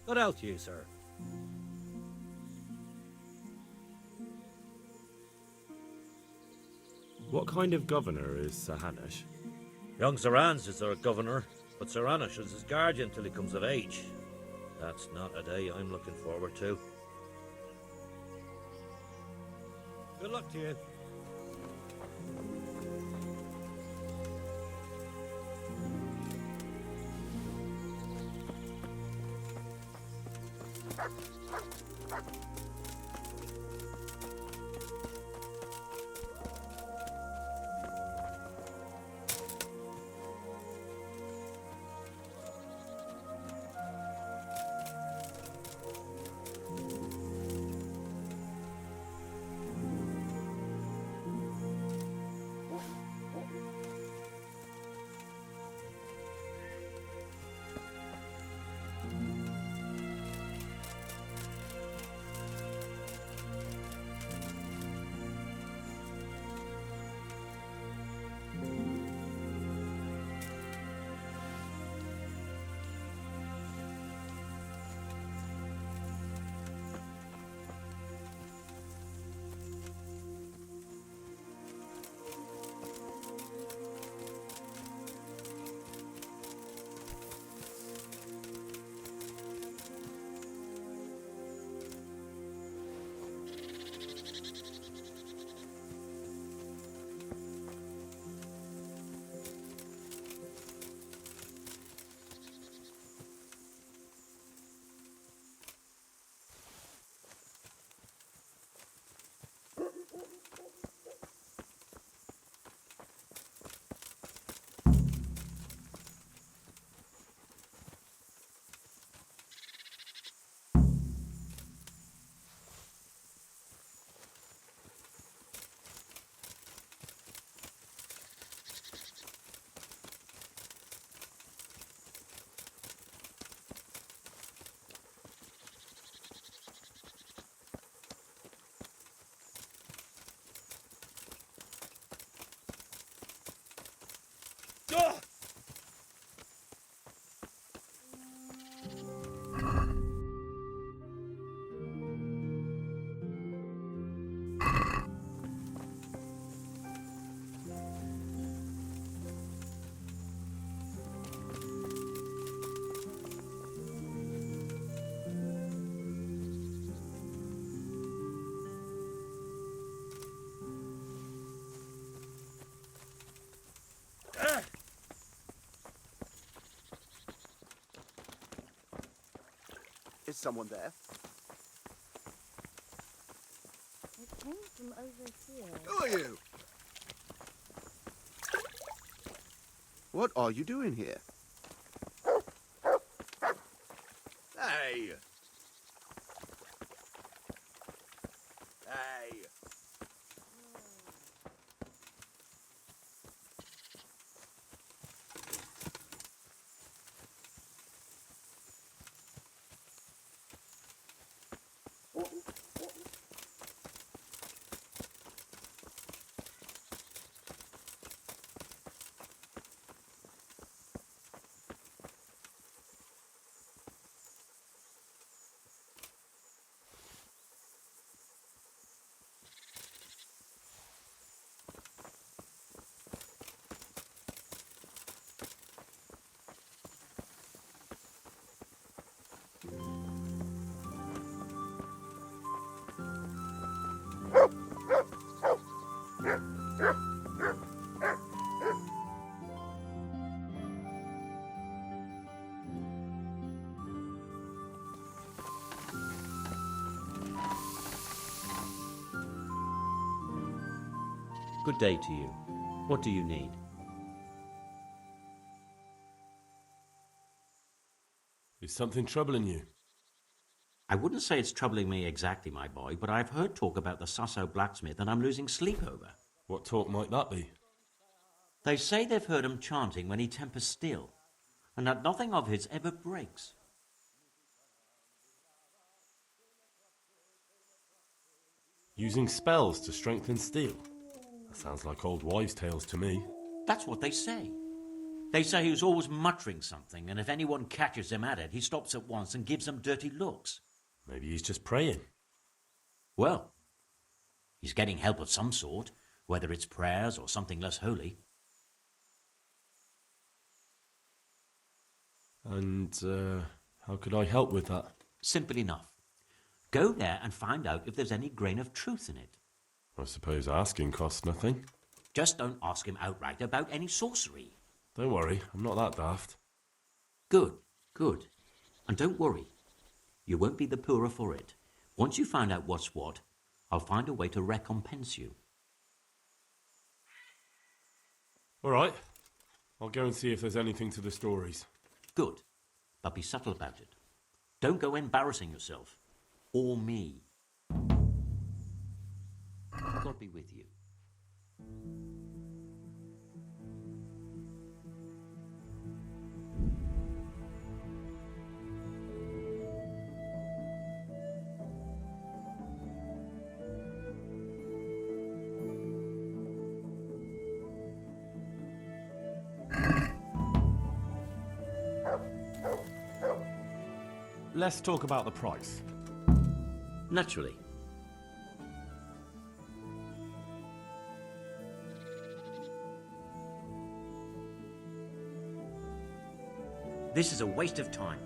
What else you, sir? What kind of governor is Sir Hanush? Young Sir Hans is our governor, but Sir Hanush is his guardian till he comes of age. That's not a day I'm looking forward to. Good luck to you. Is someone there? It came from over here. Who are you? What are you doing here? Hey! Hey! Good day to you. What do you need? Is something troubling you? I wouldn't say it's troubling me exactly, my boy, but I've heard talk about the Sasso blacksmith and I'm losing sleep over. What talk might that be? They say they've heard him chanting when he tempers still. and that nothing of his ever breaks. Using spells to strengthen steel? That sounds like old wives' tales to me. That's what they say. They say he was always muttering something, and if anyone catches him at it, he stops at once and gives them dirty looks. Maybe he's just praying. Well, he's getting help of some sort, whether it's prayers or something less holy. And, how could I help with that? Simple enough. Go there and find out if there's any grain of truth in it. I suppose asking costs nothing. Just don't ask him outright about any sorcery. Don't worry, I'm not that daft. Good, good. And don't worry. You won't be the poorer for it. Once you find out what's what, I'll find a way to recompense you. All right. I'll go and see if there's anything to the stories. Good. But be subtle about it. Don't go embarrassing yourself. Or me. God be with you. Let's talk about the price. Naturally. This is a waste of time.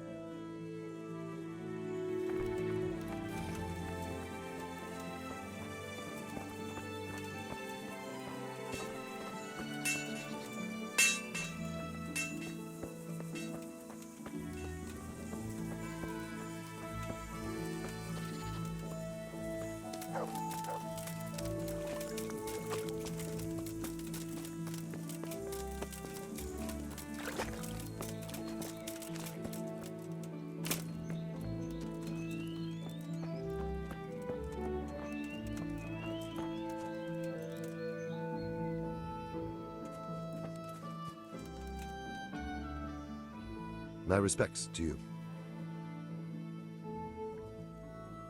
My respects to you.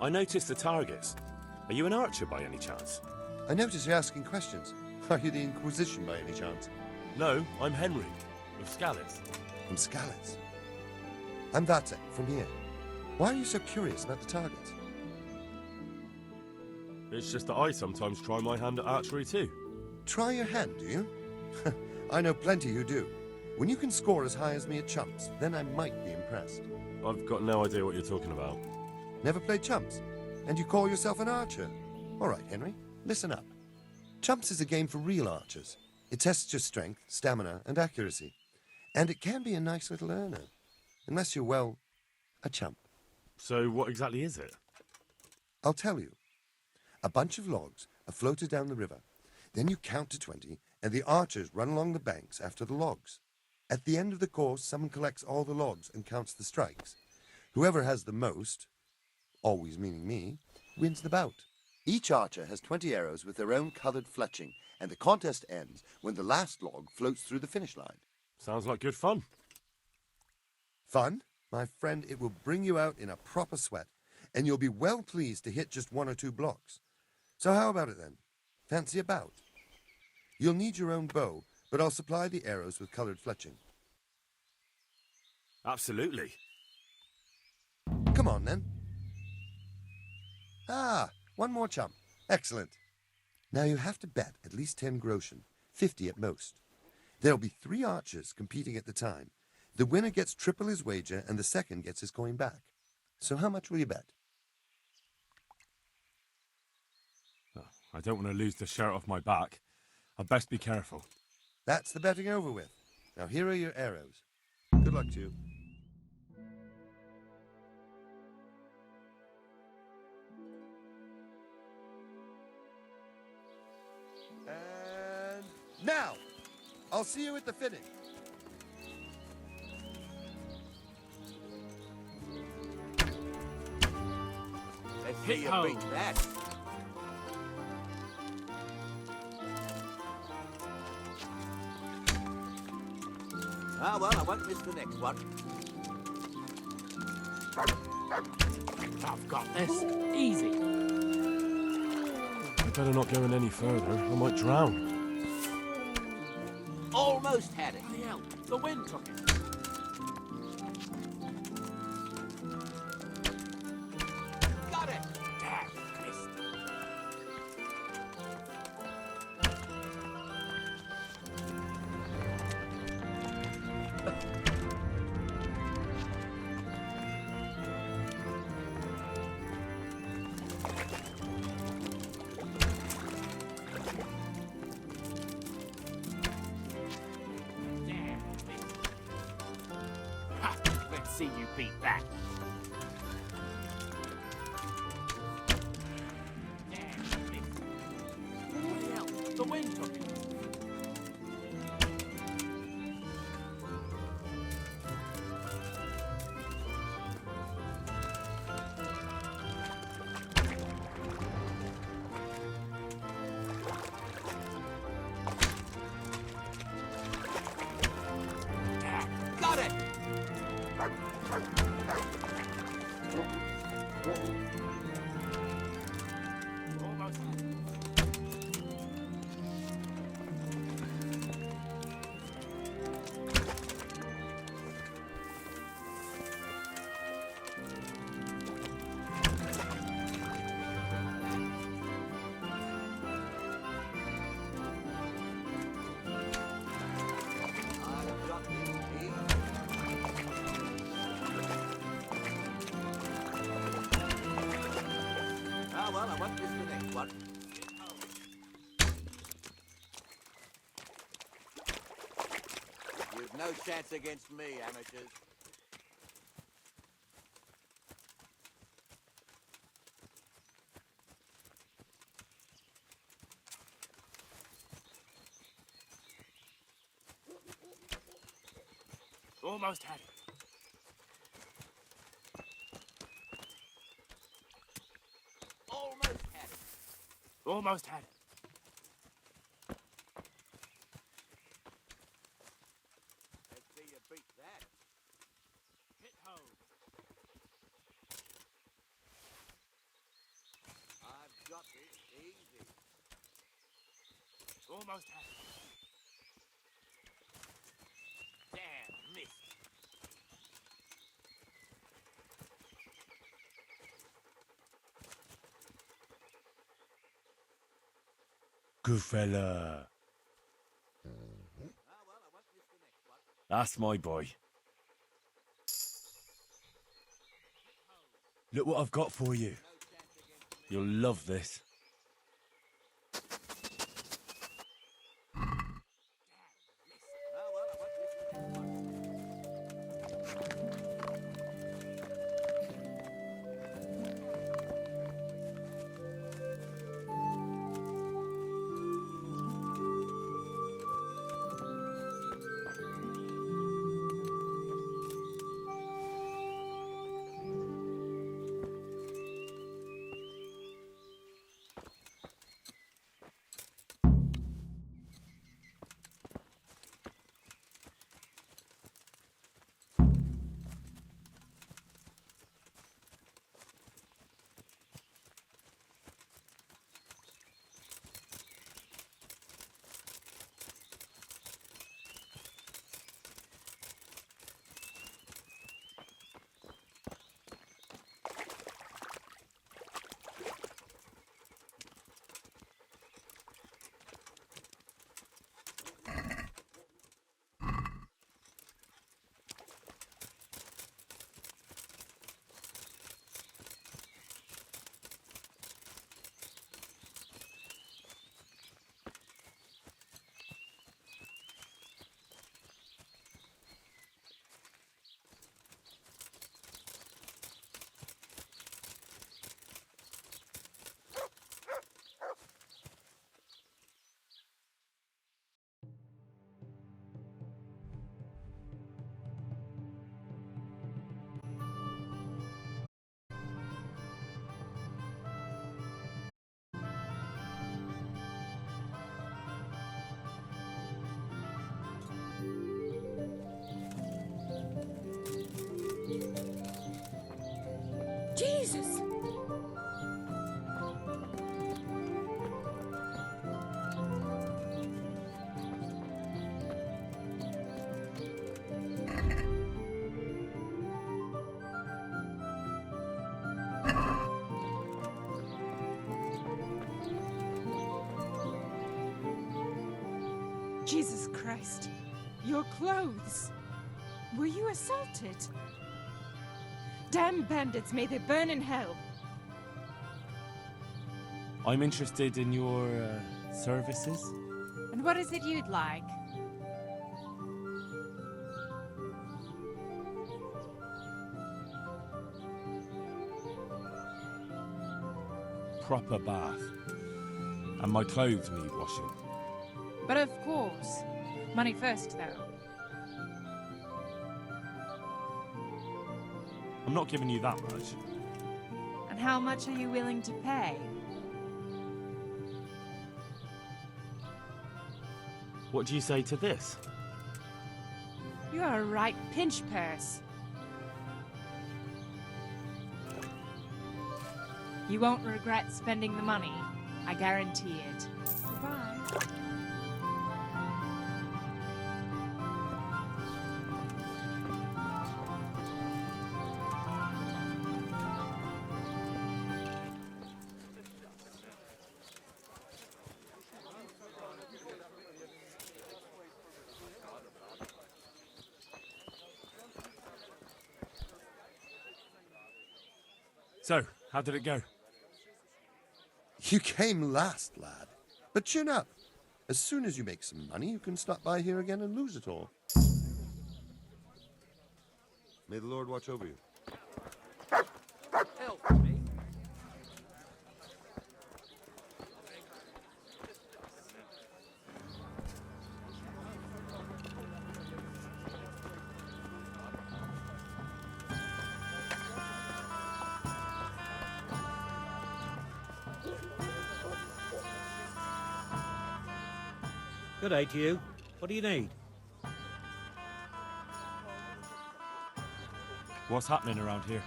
I noticed the targets. Are you an archer by any chance? I notice you're asking questions. Are you the Inquisition by any chance? No, I'm Henry, of Scalitz. From Scalitz? I'm Vatsek, from here. Why are you so curious about the targets? It's just that I sometimes try my hand at archery too. Try your hand, do you? I know plenty who do. When you can score as high as me at chumps, then I might be impressed. I've got no idea what you're talking about. Never played chumps? And you call yourself an archer? All right, Henry, listen up. Chumps is a game for real archers. It tests your strength, stamina, and accuracy. And it can be a nice little earner. Unless you're, well, a chump. So what exactly is it? I'll tell you. A bunch of logs are floated down the river. Then you count to 20, and the archers run along the banks after the logs. At the end of the course, someone collects all the logs and counts the strikes. Whoever has the most, always meaning me, wins the bout. Each archer has 20 arrows with their own coloured fletching, and the contest ends when the last log floats through the finish line. Sounds like good fun. Fun? My friend, it will bring you out in a proper sweat, and you'll be well pleased to hit just 1 or 2 blocks. So how about it then? Fancy a bout? You'll need your own bow, but I'll supply the arrows with coloured fletching. Absolutely. Come on, then. Ah, 1 more chump. Excellent. Now you have to bet at least 10 groschen, 50 at most. There'll be 3 archers competing at the time. The winner gets triple his wager, and the second gets his coin back. So how much will you bet? Oh, I don't want to lose the shirt off my back. I'd best be careful. That's the betting over with. Now here are your arrows. Good luck to you. And now, I'll see you at the finish. Let's see you beat that. Ah, well, I won't miss the next one. I've got this. Easy. I better not go in any further. I might drown. Almost had it. Bloody hell, the wind took it. Got it. Damn, missed. Damn, missed. Ha! Let's see you beat that. Damn, missed. Bloody hell, the wind took it. Got it. Almost. I've got this. Easy. Ah, well, I won't miss the next one. You've no chance against me, amateurs. Almost had it. Almost had it. Almost had it. Let's see you beat that. Hit home. I've got this. Easy. Almost had it. Damn, missed. Good fella. Ah, well, I won't miss the next one. That's my boy. Look what I've got for you. No chance against me. You'll love this. Ah, well, I won't miss the next one. Jesus Christ. Your clothes. Were you assaulted? Damn bandits, may they burn in hell. I'm interested in your services. And what is it you'd like? Proper bath. And my clothes need washing. But of course. Money first, though. I'm not giving you that much. And how much are you willing to pay? What do you say to this? You are a right pinch purse. You won't regret spending the money. I guarantee it. Goodbye. So, how did it go? You came last, lad. But chin up. As soon as you make some money, you can stop by here again and lose it all. May the Lord watch over you. Help me. Good day to you. What do you need? What's happening around here?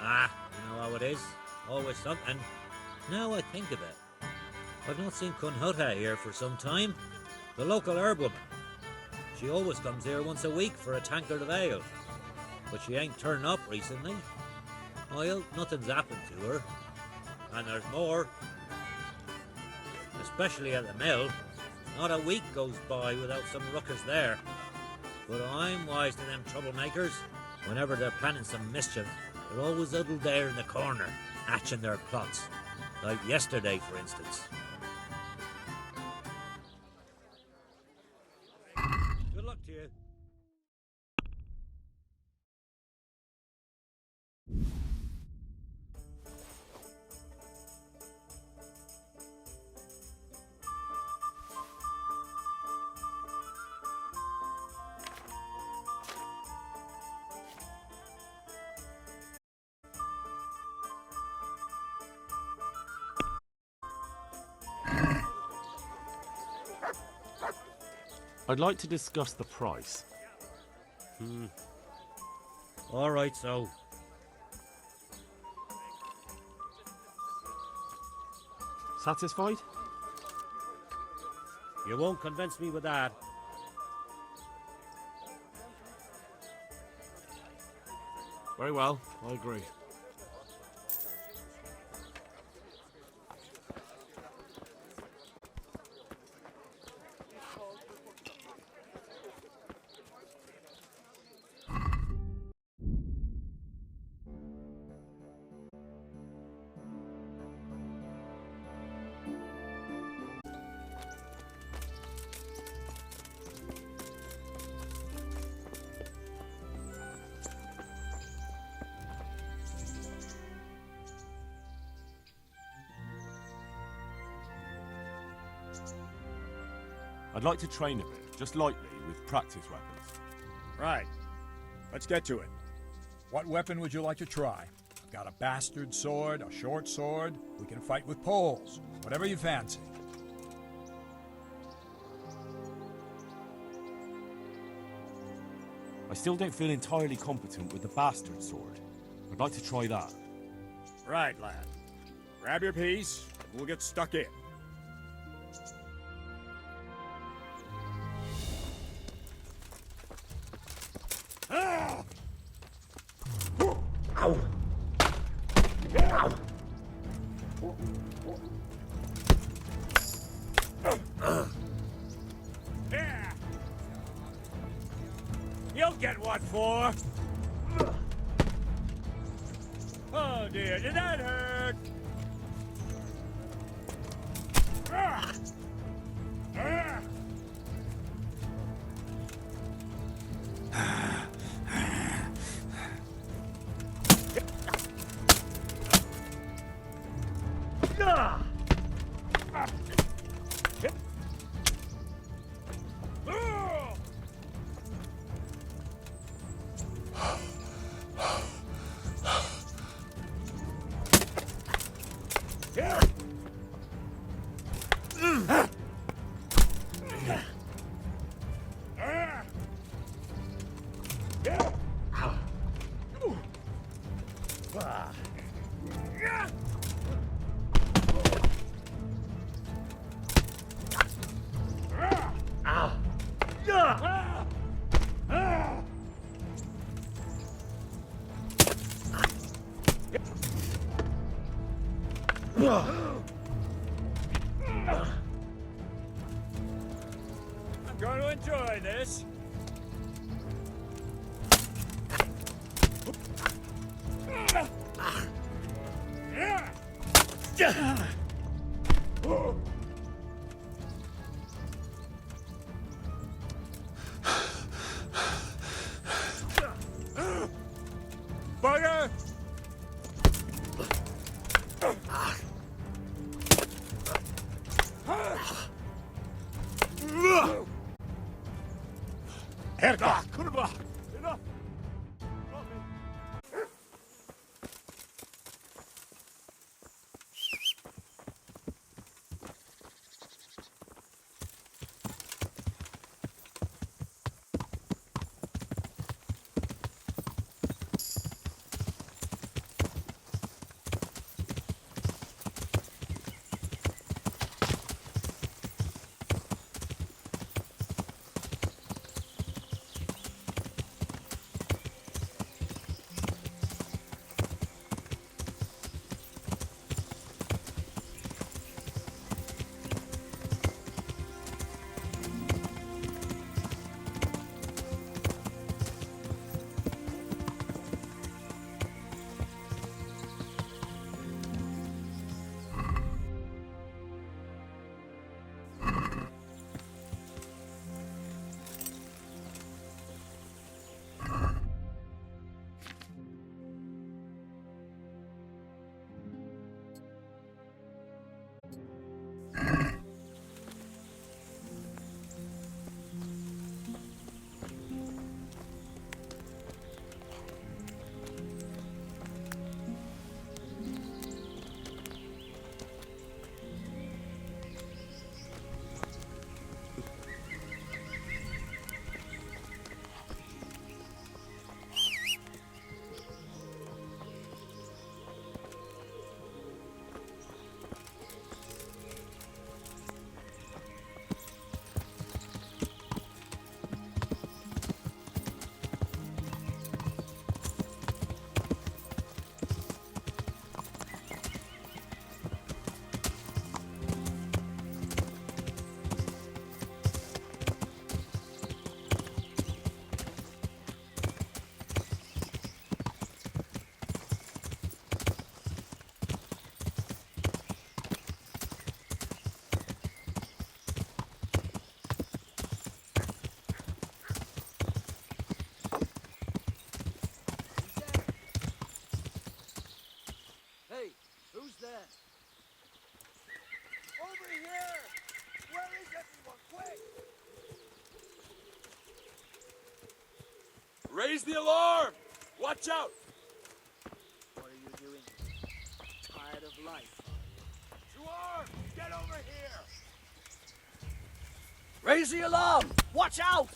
Ah, you know how it is. Always something. Now I think of it. I've not seen Cunhutta here for some time. The local herb woman. She always comes here once a week for a tankard of ale. But she ain't turned up recently. Well, nothing's happened to her. And there's more. Especially at the mill. Not a week goes by without some ruckus there. But I'm wise to them troublemakers. Whenever they're planning some mischief, they're always huddled there in the corner, hatching their plots. Like yesterday, for instance. Good luck to you. I'd like to discuss the price. All right, so. Satisfied? You won't convince me with that. Very well, I agree. I'd like to train a bit, just lightly, with practice weapons. Right. Let's get to it. What weapon would you like to try? I've got a bastard sword, a short sword. We can fight with poles. Whatever you fancy. I still don't feel entirely competent with the bastard sword. I'd like to try that. Right, lad. Grab your piece, and we'll get stuck in. get what for? Oh dear, did that hurt? I'm going to enjoy this. Bugger! Herda! Kurva! Enough! Hey, who's there? Over here! Where is everyone? Quick! Raise the alarm! Watch out! What are you doing? Tired of life? To arms! Get over here! Raise the alarm! Watch out!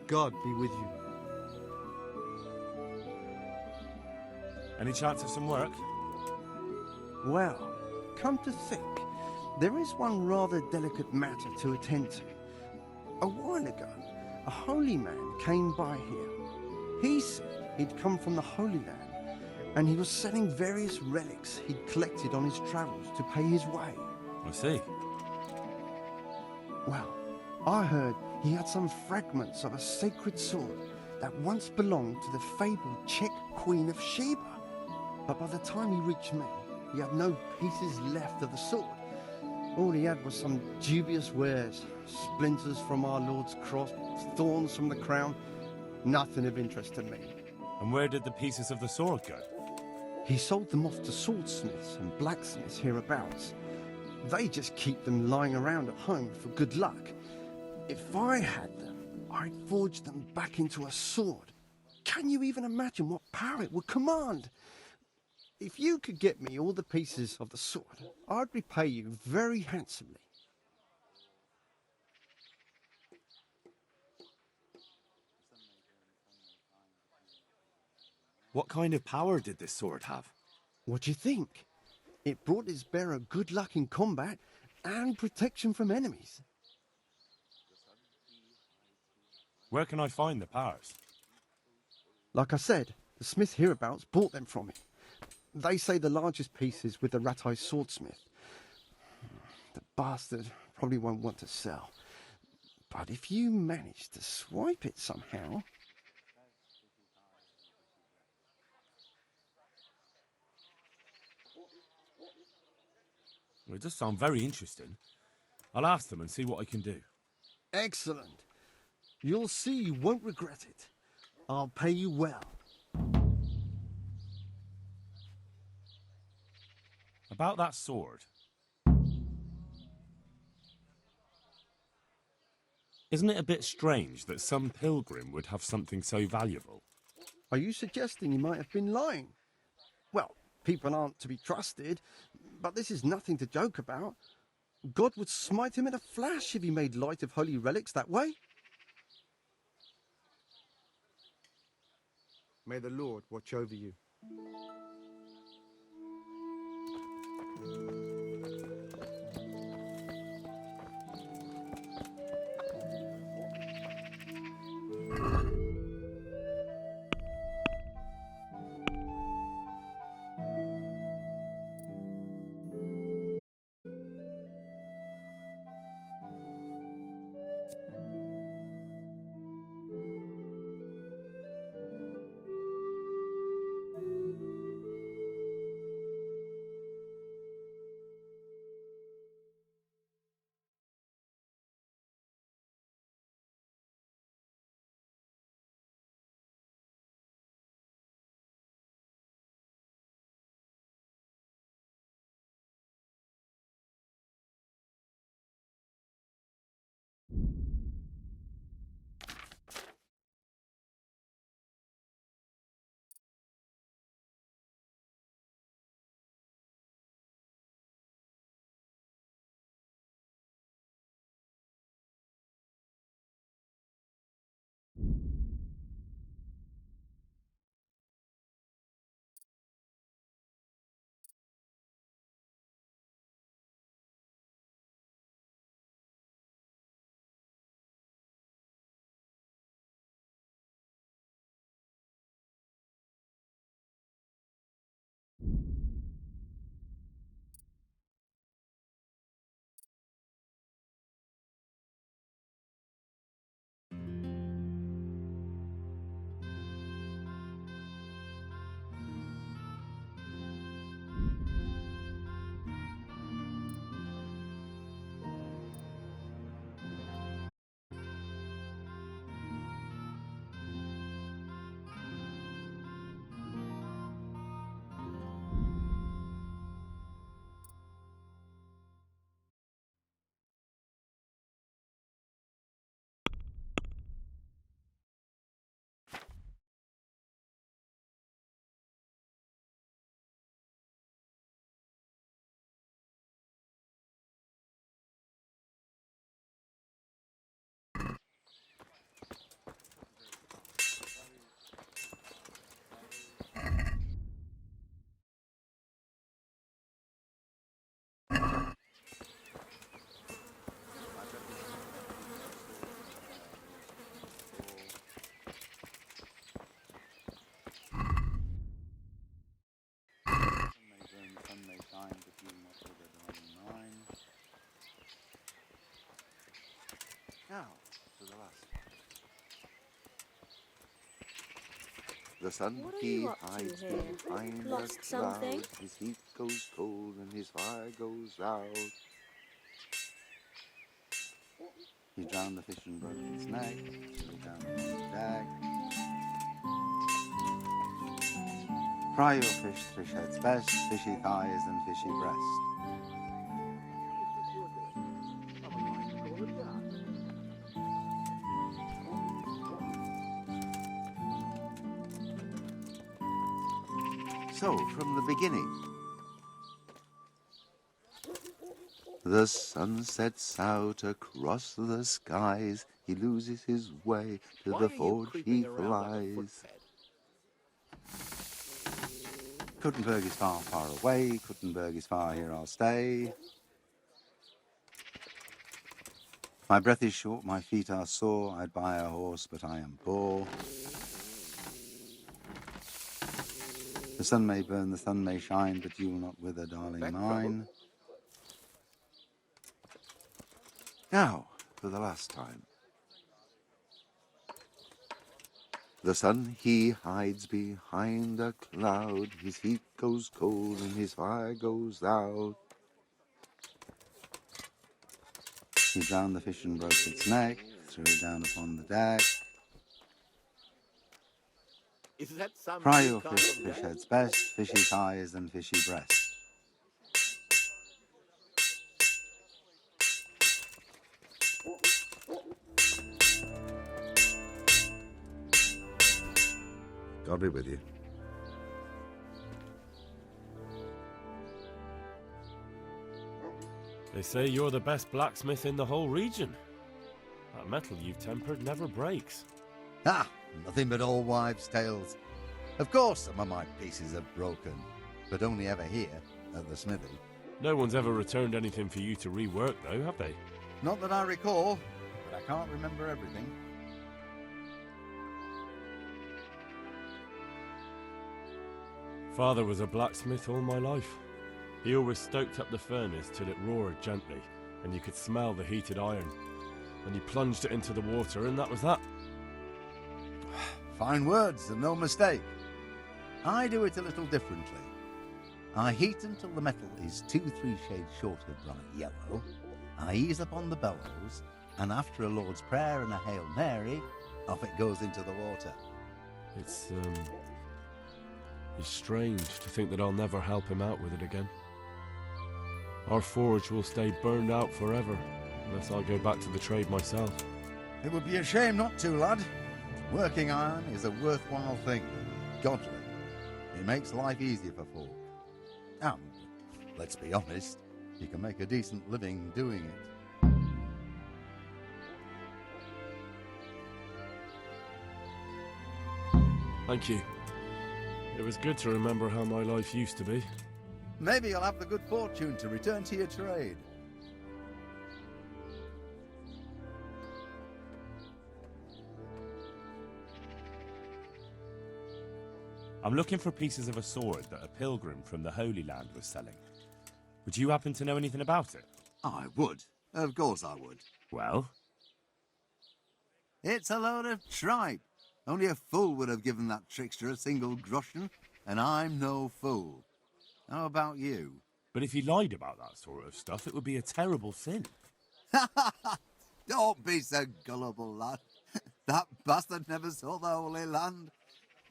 God be with you. Any chance of some work? Well, come to think, there is one rather delicate matter to attend to. A while ago, a holy man came by here. He said he'd come from the Holy Land, and he was selling various relics he'd collected on his travels to pay his way. I see. Well, I heard he had some fragments of a sacred sword that once belonged to the fabled Czech Queen of Sheba. But by the time he reached me, he had no pieces left of the sword. All he had was some dubious wares, splinters from our Lord's cross, thorns from the crown, nothing of interest to me. And where did the pieces of the sword go? He sold them off to swordsmiths and blacksmiths hereabouts. They just keep them lying around at home for good luck. If I had them, I'd forge them back into a sword. Can you even imagine what power it would command? If you could get me all the pieces of the sword, I'd repay you very handsomely. What kind of power did this sword have? What do you think? It brought its bearer good luck in combat and protection from enemies. Where can I find the powers? Like I said, the smith hereabouts bought them from him. They say the largest piece is with the rat-eye swordsmith. The bastard probably won't want to sell. But if you manage to swipe it somehow... Well, it does sound very interesting. I'll ask them and see what I can do. Excellent. You'll see you won't regret it. I'll pay you well. About that sword. Isn't it a bit strange that some pilgrim would have something so valuable? Are you suggesting he might have been lying? Well, people aren't to be trusted, but this is nothing to joke about. God would smite him in a flash if he made light of holy relics that way. May the Lord watch over you. shine, but you not with a darling mine. Now, to the last. The sun What are he you up to hides here? behind the Lost something? clouds. His heat goes cold and his fire goes out. He drowned the fish and broke its neck, threw it down upon the deck. Fry your fish, fish head's best, fishy thighs and fishy breast. So, from the beginning, the sun sets out across the skies. He loses his way to the forge he flies. Kuttenberg is far, far away. Kuttenberg is far, here I'll stay. My breath is short, my feet are sore. I'd buy a horse, but I am poor. The sun may burn, the sun may shine, but you will not wither, darling mine. Now, for the last time. The sun he hides behind a cloud. His heat goes cold and his fire goes out. He drowned the fish and broke its neck, threw it down upon the deck. Is that some Fry new your kind fish, of fish rat? head's best, fishy thighs and fishy breast. God be with you. They say you're the best blacksmith in the whole region. That metal you've tempered never breaks. Ah, nothing but old wives' tales. Of course some of my pieces have broken, but only ever here, at the smithy. No one's ever returned anything for you to rework, though, have they? Not that I recall, but I can't remember everything. Father was a blacksmith all my life. He always stoked up the furnace till it roared gently, and you could smell the heated iron. And he plunged it into the water, and that was that. Fine words and no mistake. I do it a little differently. I heat until the metal is 2-3 shades short of bright yellow. I ease up on the bellows, and after a Lord's Prayer and a Hail Mary, off it goes into the water. It's strange to think that I'll never help him out with it again. Our forge will stay burned out forever, unless I go back to the trade myself. It would be a shame not to, lad. Working iron is a worthwhile thing, godly. It makes life easier for folk. And, let's be honest, you can make a decent living doing it. Thank you. It was good to remember how my life used to be. Maybe you'll have the good fortune to return to your trade. I'm looking for pieces of a sword that a pilgrim from the Holy Land was selling. Would you happen to know anything about it? I would. Of course I would. Well? It's a load of tripe. Only a fool would have given that trickster a single groschen, and I'm no fool. How about you? But if he lied about that sort of stuff, it would be a terrible sin. Don't be so gullible, lad. That bastard never saw the Holy Land,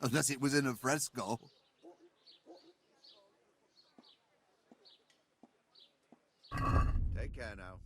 unless it was in a fresco. Take care now.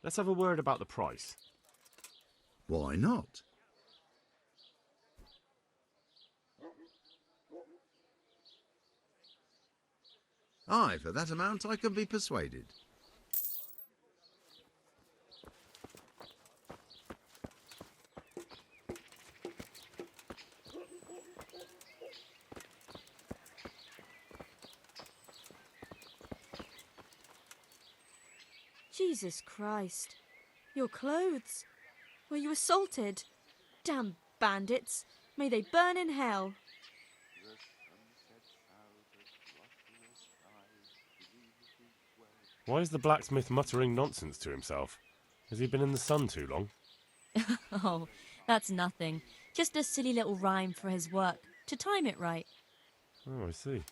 Let's have a word about the price. Why not? Aye, for that amount I can be persuaded. Jesus Christ. Your clothes. Were you assaulted? Damn bandits. May they burn in hell. Why is the blacksmith muttering nonsense to himself? Has he been in the sun too long? Oh, that's nothing. Just a silly little rhyme for his work, to time it right. Oh, I see.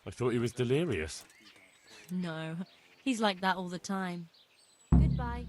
I thought he was delirious. No, he's like that all the time. Goodbye.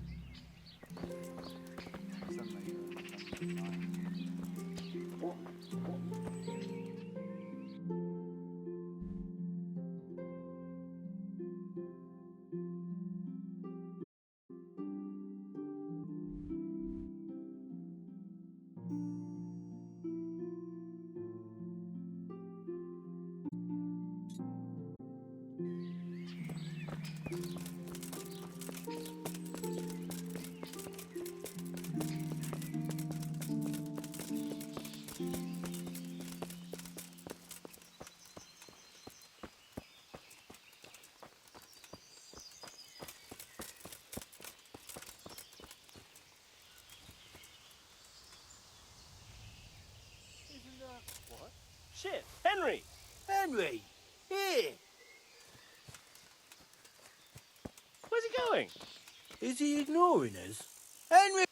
What? Shit! Henry! Henry! Here! Where's he going? Is he ignoring us? Henry!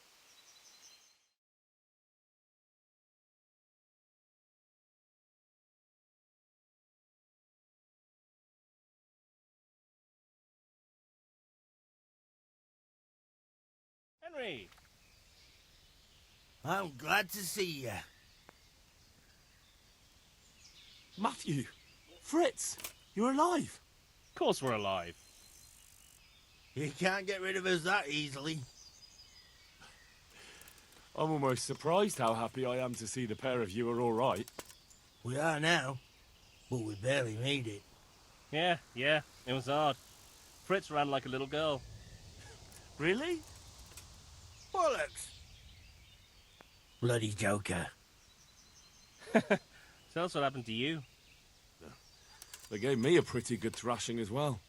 Henry! I'm glad to see you. Matthew! Fritz! You're alive! Of course we're alive. You can't get rid of us that easily. I'm almost surprised how happy I am to see the pair of you are all right. We are now, but we barely made it. Yeah, it was hard. Fritz ran like a little girl. Really? Bollocks! Bloody joker. Tell us what happened to you. They gave me a pretty good thrashing as well.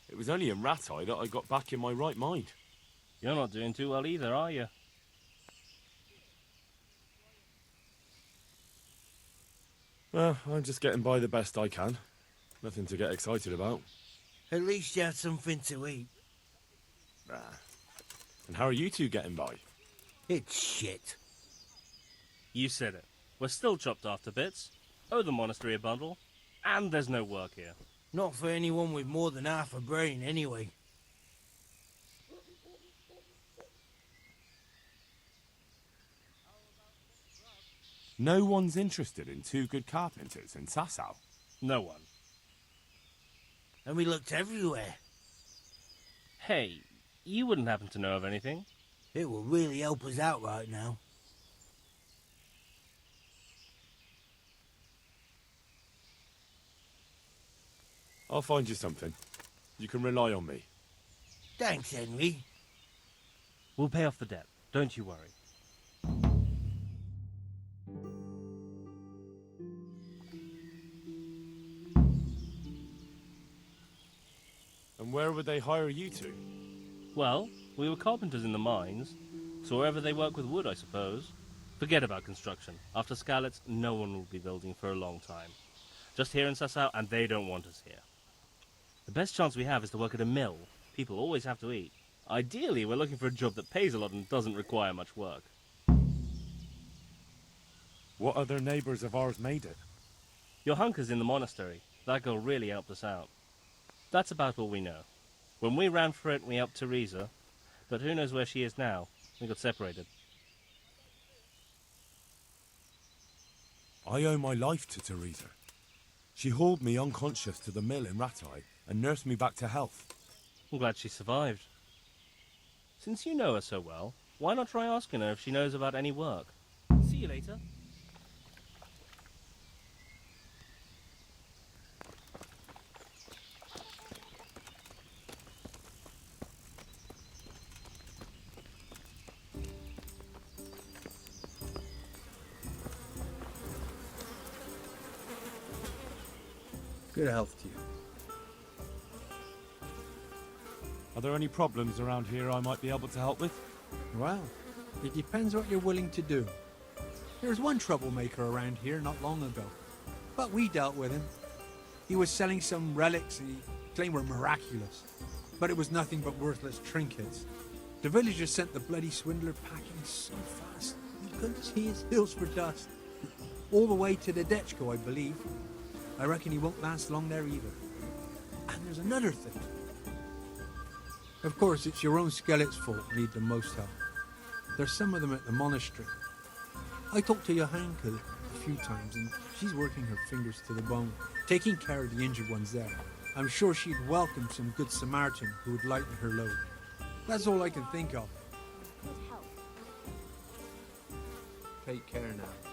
It was only in Rat Eye that I got back in my right mind. You're not doing too well either, are you? Well, I'm just getting by the best I can. Nothing to get excited about. At least you had something to eat. And how are you two getting by? It's shit. You said it. We're still chopped off to bits. Owe the monastery a bundle. And there's no work here. Not for anyone with more than half a brain, anyway. No one's interested in two good carpenters in Sasau. No one. And we looked everywhere. Hey, you wouldn't happen to know of anything? It will really help us out right now. I'll find you something. You can rely on me. Thanks, Henry. We'll pay off the debt. Don't you worry. And where would they hire you to? Well, we were carpenters in the mines, so wherever they work with wood, I suppose. Forget about construction. After Skalitz, no one will be building for a long time. Just here in Sasau, and they don't want us here. The best chance we have is to work at a mill. People always have to eat. Ideally, we're looking for a job that pays a lot and doesn't require much work. What other neighbours of ours made it? Your hunker's in the monastery. That girl really helped us out. That's about all we know. When we ran for it, we helped Teresa, but who knows where she is now? We got separated. I owe my life to Teresa. She hauled me unconscious to the mill in Rat Eye and nursed me back to health. I'm glad she survived. Since you know her so well, why not try asking her if she knows about any work? See you later. Good health to you. Are there any problems around here I might be able to help with? Well, it depends what you're willing to do. There was one troublemaker around here not long ago, but we dealt with him. He was selling some relics he claimed were miraculous, but it was nothing but worthless trinkets. The villagers sent the bloody swindler packing so fast, you couldn't see his heels for dust. All the way to the Dechko, I believe. I reckon he won't last long there either. And there's another thing. Of course, it's your own skelet's fault need the most help. There's some of them at the monastery. I talked to Johanka a few times, and she's working her fingers to the bone, taking care of the injured ones there. I'm sure she'd welcome some good Samaritan who would lighten her load. That's all I can think of. Take care now.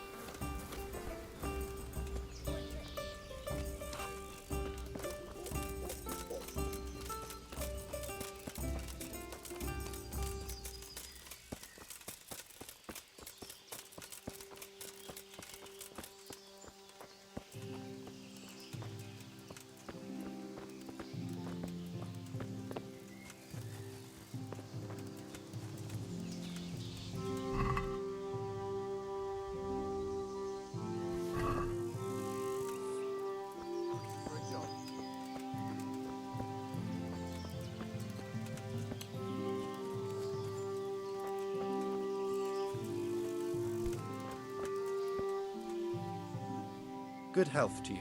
Good health to you.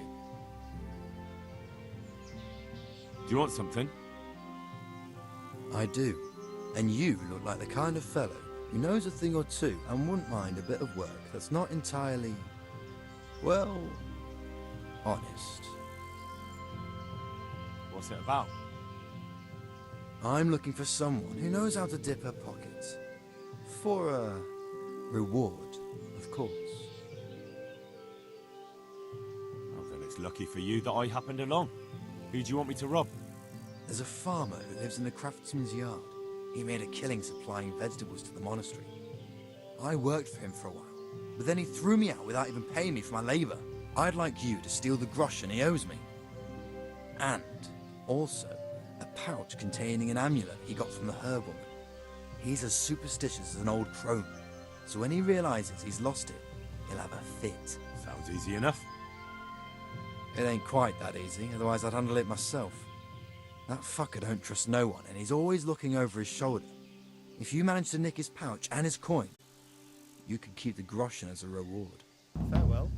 Do you want something? I do. And you look like the kind of fellow who knows a thing or two and wouldn't mind a bit of work that's not entirely, well, honest. What's it about? I'm looking for someone who knows how to dip her pockets. For a reward, of course. It's lucky for you that I happened along. Who do you want me to rob? There's a farmer who lives in the craftsman's yard. He made a killing supplying vegetables to the monastery. I worked for him for a while, but then he threw me out without even paying me for my labour. I'd like you to steal the groschen he owes me. And also a pouch containing an amulet he got from the herb woman. He's as superstitious as an old crone, so when he realises he's lost it, he'll have a fit. Sounds easy enough. It ain't quite that easy, otherwise I'd handle it myself. That fucker don't trust no one, and he's always looking over his shoulder. If you manage to nick his pouch and his coin, you can keep the groschen as a reward. Farewell.